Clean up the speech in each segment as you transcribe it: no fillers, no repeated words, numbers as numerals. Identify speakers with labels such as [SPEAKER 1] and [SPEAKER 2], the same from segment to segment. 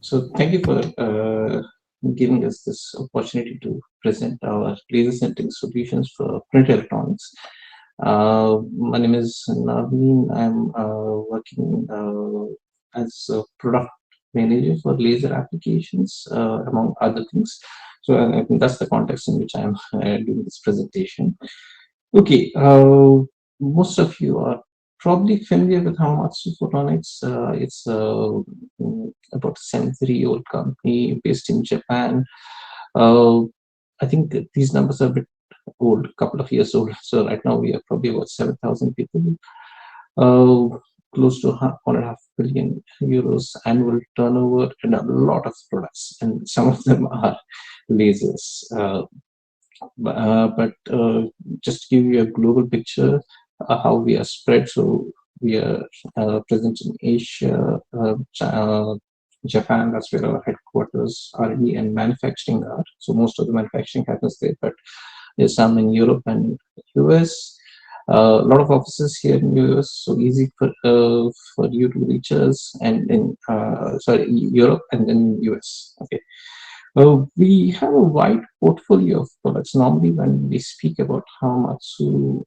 [SPEAKER 1] So thank you for giving us this opportunity to present our laser sintering solutions for print electronics. My name is Naveen. I'm working as a product manager for laser applications, among other things. So I think that's the context in which I'm doing this presentation. Okay, most of you are probably familiar with Hamamatsu Photonics. It's about a century-old company based in Japan. Uh, I think that these numbers are a bit old, a couple of years old. So right now we are probably about 7,000 people, uh, close to 1.5 billion euros annual turnover, and a lot of products. And some of them are lasers. But just to give you a global picture, how we are spread. So we are present in Asia, Japan. That's where our headquarters, R&D, and manufacturing are. So most of the manufacturing happens there, but there's some in Europe and US. A lot of offices here in US, so easy for you to reach us, and in sorry, Europe and then US. Okay. We have a wide portfolio of products. Normally, when we speak about Hamamatsu,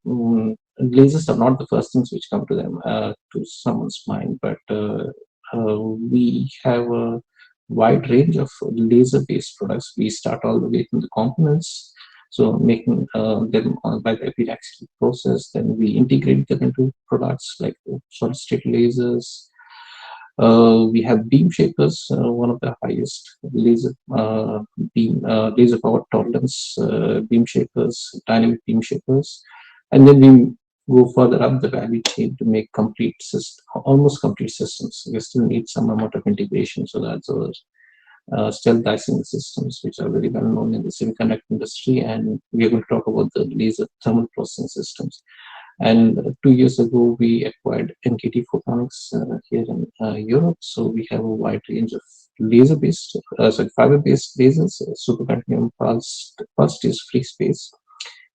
[SPEAKER 1] lasers are not the first things which come to them, to someone's mind, but we have a wide range of laser-based products. We start all the way from the components, so making them by the epitaxial process. Then we integrate them into products like solid-state lasers. We have beam shapers, one of the highest laser power tolerance beam shapers, dynamic beam shapers, and then we go further up the value chain to make complete system, almost complete systems. We still need some amount of integration, so that's our stealth dicing systems, which are very well known in the semiconductor industry, and we are going to talk about the laser thermal processing systems. And 2 years ago, we acquired NKT Photonics here in Europe. So we have a wide range of laser-based, fiber-based lasers, supercontinuum pulsed is free space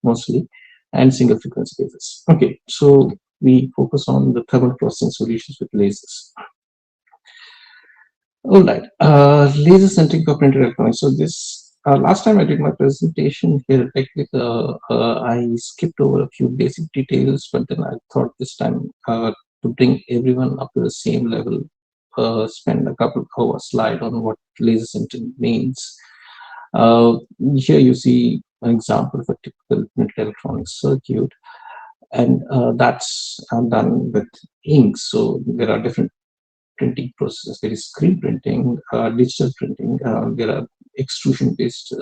[SPEAKER 1] mostly, and single frequency lasers. Okay, so we focus on the thermal processing solutions with lasers. All right, laser centric for printed electronics. So this last time I did my presentation here, I skipped over a few basic details, but then I thought this time to bring everyone up to the same level, spend a couple of hours slide on what laser centering means. Here you see an example of a typical printed electronics circuit, and that's done with ink. So there are different printing processes. There is screen printing, digital printing. There are extrusion-based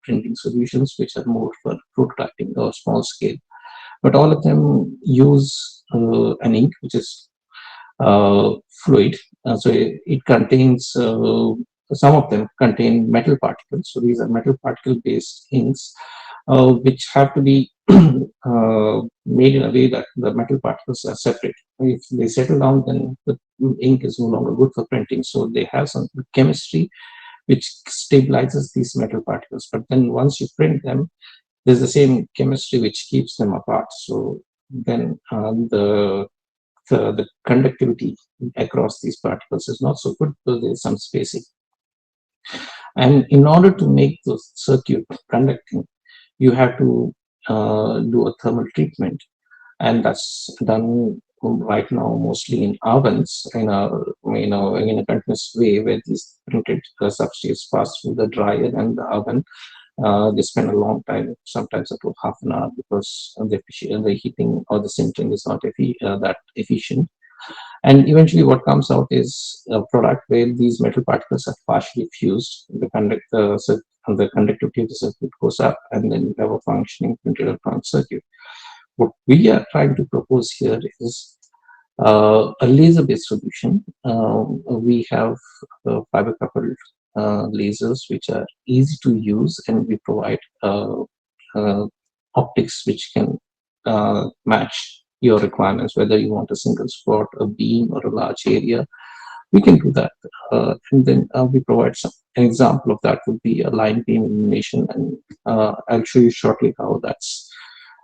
[SPEAKER 1] printing solutions, which are more for prototyping or small scale. But all of them use an ink, which is fluid. So it contains, some of them contain metal particles. So these are metal particle-based inks, which have to be made in a way that the metal particles are separate. If they settle down, then the ink is no longer good for printing. So they have some chemistry which stabilizes these metal particles. But then once you print them, there's the same chemistry which keeps them apart. So then the conductivity across these particles is not so good because there's some spacing. And in order to make the circuit conducting, you have to do a thermal treatment, and that's done right now mostly in ovens in a continuous way, where these printed substrates pass through the dryer and the oven. They spend a long time, sometimes up to half an hour, because the heating or the sintering is not that efficient. And eventually what comes out is a product where these metal particles are partially fused. The conductivity of the circuit goes up, and then you have a functioning printed electronic circuit. What we are trying to propose here is a laser-based solution. We have fiber-coupled lasers, which are easy to use, and we provide optics which can match your requirements, whether you want a single spot, a beam, or a large area. We can do that. And then we provide an example of that would be a line beam illumination, and I'll show you shortly how that's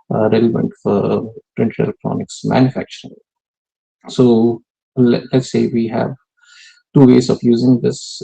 [SPEAKER 1] relevant for printed electronics manufacturing. So let's say we have two ways of using this